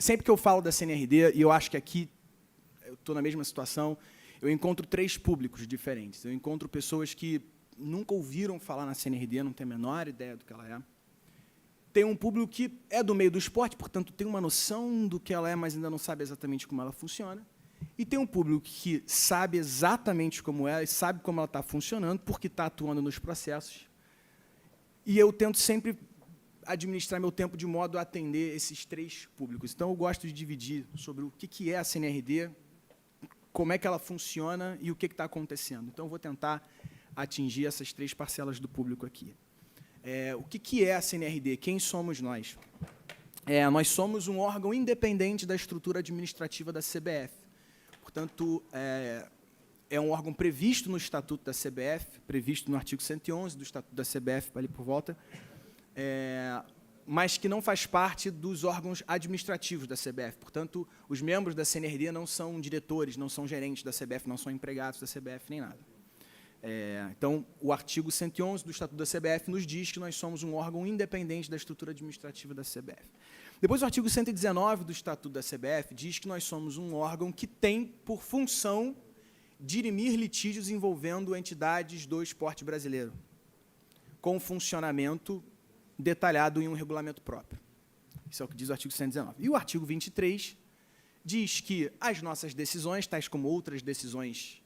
sempre que eu falo da CNRD, e eu acho que aqui eu estou na mesma situação, eu encontro três públicos diferentes. Eu encontro pessoas que nunca ouviram falar na CNRD, não têm a menor ideia do que ela é. Tem um público que é do meio do esporte, portanto, tem uma noção do que ela é, mas ainda não sabe exatamente como ela funciona. E tem um público que sabe exatamente como é, e sabe como ela está funcionando, porque está atuando nos processos. E eu tento sempre administrar meu tempo de modo a atender esses três públicos. Então, eu gosto de dividir sobre o que é a CNRD, como é que ela funciona e o que está acontecendo. Então, eu vou tentar atingir essas três parcelas do público aqui. O que é a CNRD? Quem somos nós? Nós somos um órgão independente da estrutura administrativa da CBF. Portanto, é um órgão previsto no Estatuto da CBF, previsto no artigo 111 do Estatuto da CBF, ali por volta, mas que não faz parte dos órgãos administrativos da CBF. Portanto, os membros da CNRD não são diretores, não são gerentes da CBF, não são empregados da CBF, nem nada. Então, o artigo 111 do Estatuto da CBF nos diz que nós somos um órgão independente da estrutura administrativa da CBF. Depois, o artigo 119 do Estatuto da CBF diz que nós somos um órgão que tem por função dirimir litígios envolvendo entidades do esporte brasileiro, com funcionamento detalhado em um regulamento próprio. Isso é o que diz o artigo 119. E o artigo 23 diz que as nossas decisões, tais como outras decisões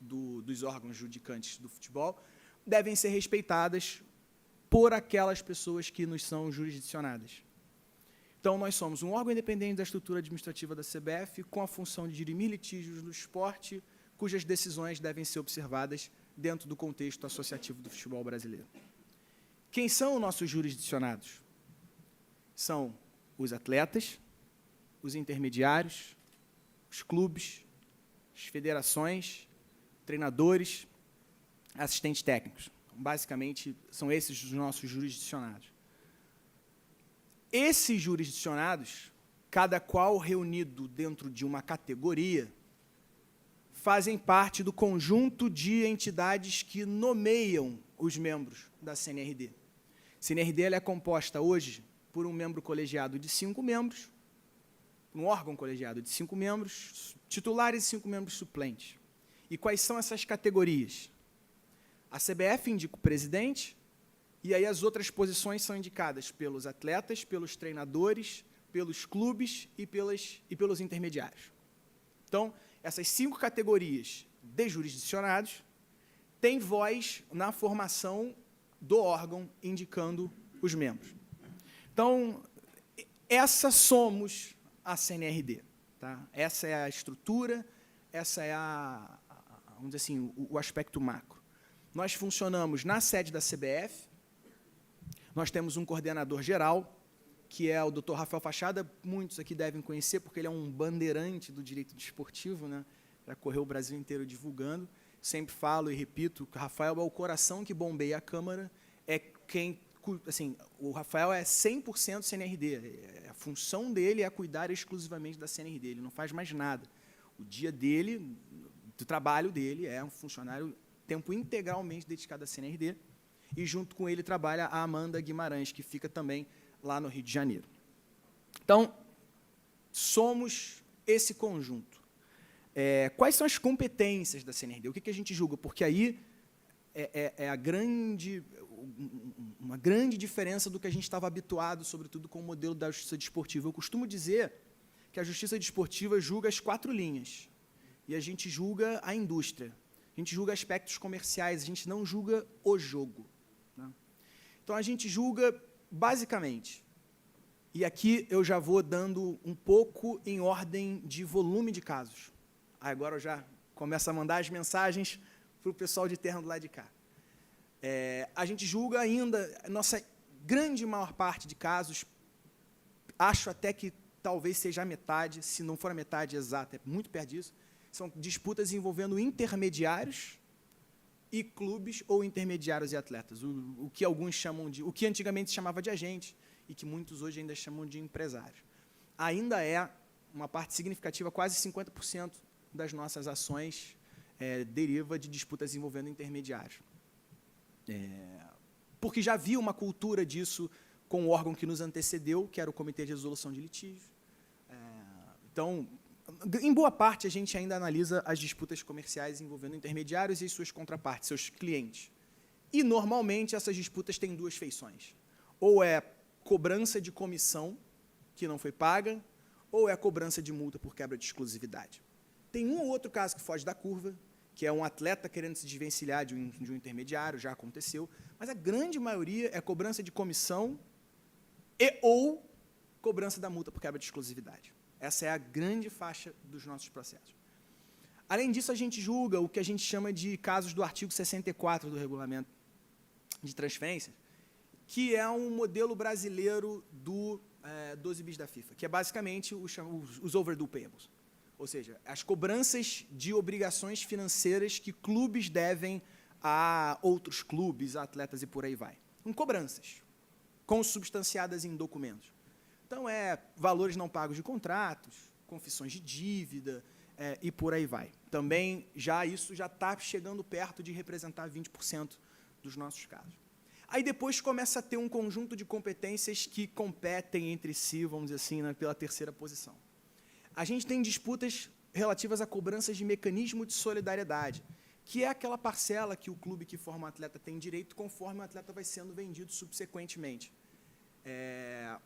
dos órgãos judicantes do futebol, devem ser respeitadas por aquelas pessoas que nos são jurisdicionadas. Então, nós somos um órgão independente da estrutura administrativa da CBF, com a função de dirimir litígios no esporte, cujas decisões devem ser observadas dentro do contexto associativo do futebol brasileiro. Quem são os nossos jurisdicionados? São os atletas, os intermediários, os clubes, as federações, treinadores, assistentes técnicos. Basicamente, são esses os nossos jurisdicionados. Esses jurisdicionados, cada qual reunido dentro de uma categoria, fazem parte do conjunto de entidades que nomeiam os membros da CNRD. A CNRD ela é composta hoje por um membro colegiado de 5 membros, um órgão colegiado de 5 membros, titulares e 5 membros suplentes. E quais são essas categorias? A CBF indica o presidente, e aí as outras posições são indicadas pelos atletas, pelos treinadores, pelos clubes e pelos intermediários. Então, essas 5 categorias de jurisdicionados têm voz na formação do órgão, indicando os membros. Então, essa somos a CNRD. Tá? Essa é a estrutura, essa é vamos dizer assim, o aspecto macro. Nós funcionamos na sede da CBF, nós temos um coordenador geral, que é o Dr. Rafael Fachada, muitos aqui devem conhecer, porque ele é um bandeirante do direito desportivo, né? Já correu o Brasil inteiro divulgando. Sempre falo e repito, que o Rafael é o coração que bombeia a Câmara, o Rafael é 100% CNRD, a função dele é cuidar exclusivamente da CNRD, ele não faz mais nada. O dia dele, do trabalho dele, é um funcionário tempo integralmente dedicado à CNRD, e junto com ele trabalha a Amanda Guimarães, que fica também lá no Rio de Janeiro. Então, somos esse conjunto. Quais são as competências da CNRD? O que a gente julga? Porque aí uma grande diferença do que a gente estava habituado, sobretudo com o modelo da justiça desportiva. Eu costumo dizer que a justiça desportiva julga as 4 linhas, e a gente julga a indústria. A gente julga aspectos comerciais, a gente não julga o jogo. Né? Então, a gente julga, basicamente, e aqui eu já vou dando um pouco em ordem de volume de casos. Agora eu já começo a mandar as mensagens para o pessoal de terno do lado de cá. A gente julga ainda, a nossa grande maior parte de casos, acho até que talvez seja a metade, se não for a metade exata, é muito perto disso, são disputas envolvendo intermediários e clubes ou intermediários e atletas, o que alguns chamam de, o que antigamente se chamava de agente e que muitos hoje ainda chamam de empresários. Ainda é uma parte significativa, quase 50% das nossas ações deriva de disputas envolvendo intermediários. Porque já havia uma cultura disso com o órgão que nos antecedeu, que era o Comitê de Resolução de Litígios. Então, em boa parte, a gente ainda analisa as disputas comerciais envolvendo intermediários e suas contrapartes, seus clientes. E, normalmente, essas disputas têm duas feições. Ou é cobrança de comissão, que não foi paga, ou é cobrança de multa por quebra de exclusividade. Tem um ou outro caso que foge da curva, que é um atleta querendo se desvencilhar de um intermediário, já aconteceu, mas a grande maioria é cobrança de comissão ou cobrança da multa por quebra de exclusividade. Essa é a grande faixa dos nossos processos. Além disso, a gente julga o que a gente chama de casos do artigo 64 do Regulamento de Transferências, que é um modelo brasileiro do 12 bis da FIFA, que é basicamente os overdue payables. Ou seja, as cobranças de obrigações financeiras que clubes devem a outros clubes, a atletas e por aí vai. Em cobranças, consubstanciadas em documentos. Então, valores não pagos de contratos, confissões de dívida e por aí vai. Também, isso já está chegando perto de representar 20% dos nossos casos. Aí depois começa a ter um conjunto de competências que competem entre si, vamos dizer assim, pela terceira posição. A gente tem disputas relativas a cobranças de mecanismo de solidariedade, que é aquela parcela que o clube que forma o atleta tem direito conforme o atleta vai sendo vendido subsequentemente.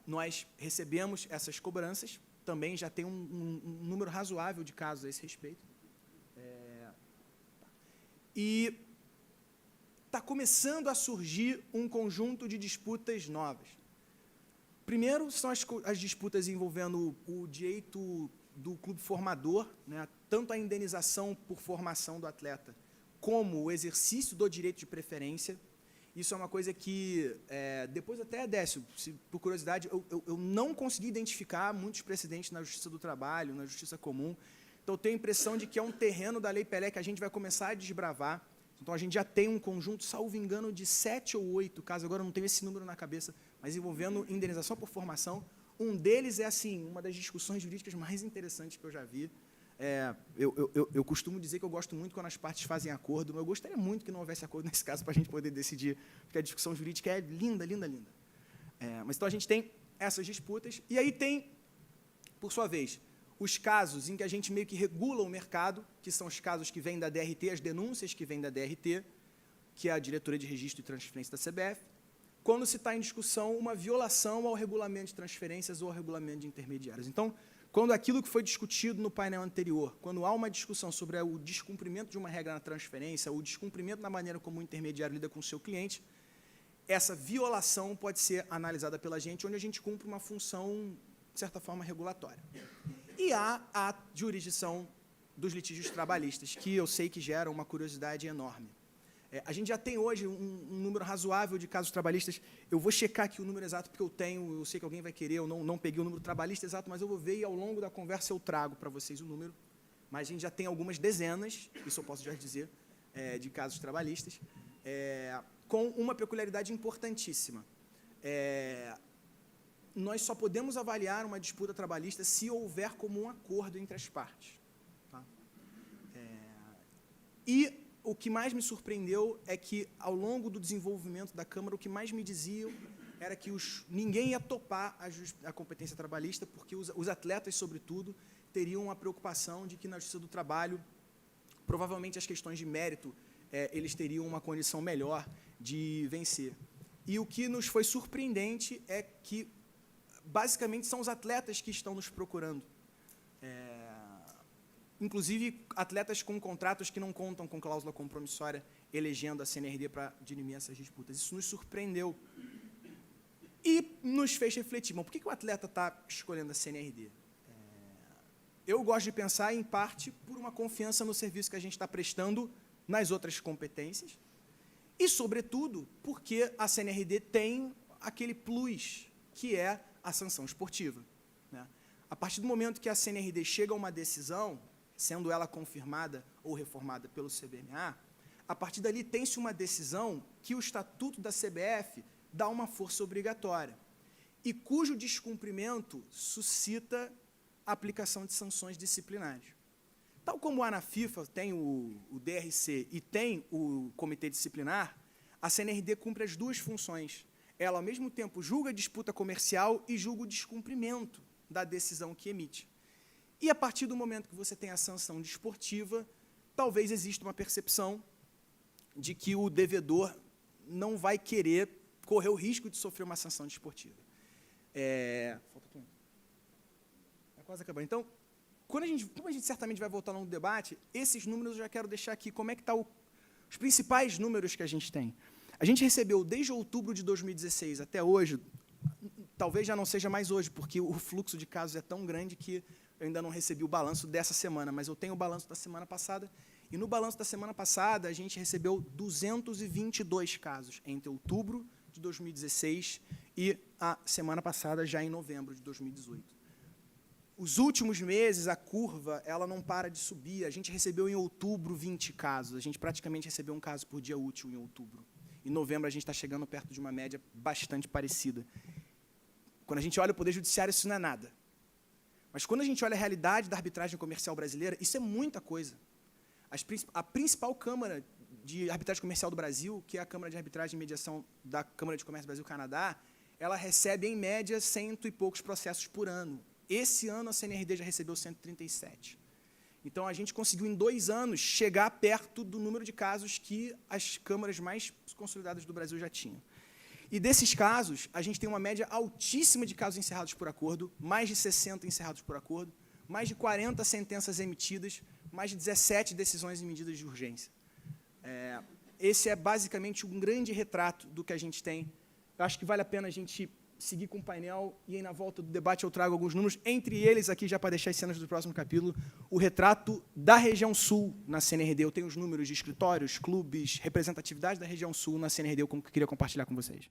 Nós recebemos essas cobranças, também já tem um número razoável de casos a esse respeito. E está começando a surgir um conjunto de disputas novas. Primeiro, são as disputas envolvendo o direito do clube formador, tanto a indenização por formação do atleta, como o exercício do direito de preferência. Isso é uma coisa que, depois até, Décio, por curiosidade, eu não consegui identificar muitos precedentes na Justiça do Trabalho, na Justiça Comum. Então, eu tenho a impressão de que é um terreno da Lei Pelé que a gente vai começar a desbravar. Então, a gente já tem um conjunto, salvo engano, de 7 ou 8 casos, agora eu não tenho esse número na cabeça, mas envolvendo indenização por formação. Um deles é, assim, uma das discussões jurídicas mais interessantes que eu já vi. Eu costumo dizer que eu gosto muito quando as partes fazem acordo, mas eu gostaria muito que não houvesse acordo nesse caso para a gente poder decidir, porque a discussão jurídica é linda, linda, linda. Mas então a gente tem essas disputas, e aí tem, por sua vez, os casos em que a gente meio que regula o mercado, que são os casos que vêm da DRT, as denúncias que vêm da DRT, que é a Diretoria de Registro e Transferência da CBF, quando se está em discussão uma violação ao regulamento de transferências ou ao regulamento de intermediários. Então, quando aquilo que foi discutido no painel anterior, quando há uma discussão sobre o descumprimento de uma regra na transferência, o descumprimento na maneira como o intermediário lida com o seu cliente, essa violação pode ser analisada pela gente, onde a gente cumpre uma função, de certa forma, regulatória. E há a jurisdição dos litígios trabalhistas, que eu sei que gera uma curiosidade enorme. A gente já tem hoje um número razoável de casos trabalhistas. Eu vou checar aqui o número exato, porque eu sei que alguém vai querer, eu não peguei o número trabalhista exato, mas eu vou ver e ao longo da conversa eu trago para vocês o número. Mas a gente já tem algumas dezenas, isso eu posso já dizer, de casos trabalhistas, com uma peculiaridade importantíssima. Nós só podemos avaliar uma disputa trabalhista se houver como um acordo entre as partes. Tá? E o que mais me surpreendeu é que, ao longo do desenvolvimento da Câmara, o que mais me diziam era que ninguém ia topar a competência trabalhista, porque os atletas, sobretudo, teriam a preocupação de que, na Justiça do Trabalho, provavelmente as questões de mérito, eles teriam uma condição melhor de vencer. E o que nos foi surpreendente é que, basicamente, são os atletas que estão nos procurando. Inclusive, atletas com contratos que não contam com cláusula compromissória, elegendo a CNRD para dirimir essas disputas. Isso nos surpreendeu e nos fez refletir. Bom, por que o atleta está escolhendo a CNRD? Eu gosto de pensar, em parte, por uma confiança no serviço que a gente está prestando nas outras competências e, sobretudo, porque a CNRD tem aquele plus, que é a sanção esportiva. A partir do momento que a CNRD chega a uma decisão, sendo ela confirmada ou reformada pelo CBMA, a partir dali tem-se uma decisão que o Estatuto da CBF dá uma força obrigatória e cujo descumprimento suscita a aplicação de sanções disciplinares. Tal como há na FIFA, tem o DRC e tem o Comitê Disciplinar, a CNRD cumpre as duas funções. Ela, ao mesmo tempo, julga a disputa comercial e julga o descumprimento da decisão que emite. E, a partir do momento que você tem a sanção desportiva, talvez exista uma percepção de que o devedor não vai querer correr o risco de sofrer uma sanção desportiva. Falta tempo. Está quase acabando. Então, como a gente certamente vai voltar ao longo do debate, esses números eu já quero deixar aqui. Como é que estão os principais números que a gente tem? A gente recebeu, desde outubro de 2016 até hoje, talvez já não seja mais hoje, porque o fluxo de casos é tão grande que eu ainda não recebi o balanço dessa semana, mas eu tenho o balanço da semana passada, e no balanço da semana passada a gente recebeu 222 casos, entre outubro de 2016 e a semana passada, já em novembro de 2018. Os últimos meses, a curva ela não para de subir. A gente recebeu em outubro 20 casos. A gente praticamente recebeu um caso por dia útil em outubro. Em novembro, a gente está chegando perto de uma média bastante parecida. Quando a gente olha o Poder Judiciário, isso não é nada. Mas quando a gente olha a realidade da arbitragem comercial brasileira, isso é muita coisa. A principal Câmara de Arbitragem Comercial do Brasil, que é a Câmara de Arbitragem e Mediação da Câmara de Comércio Brasil-Canadá, ela recebe, em média, 100 e poucos processos por ano. Esse ano, a CNRD já recebeu 137. Então, a gente conseguiu, em 2 anos, chegar perto do número de casos que as câmaras mais consolidadas do Brasil já tinham. E, desses casos, a gente tem uma média altíssima de casos encerrados por acordo, mais de 60 encerrados por acordo, mais de 40 sentenças emitidas, mais de 17 decisões em medidas de urgência. Esse é, basicamente, um grande retrato do que a gente tem. Eu acho que vale a pena a gente seguir com o painel, e aí na volta do debate eu trago alguns números, entre eles aqui, já para deixar as cenas do próximo capítulo, o retrato da região sul na CNRD. Eu tenho os números de escritórios, clubes, representatividade da região sul na CNRD, eu queria compartilhar com vocês.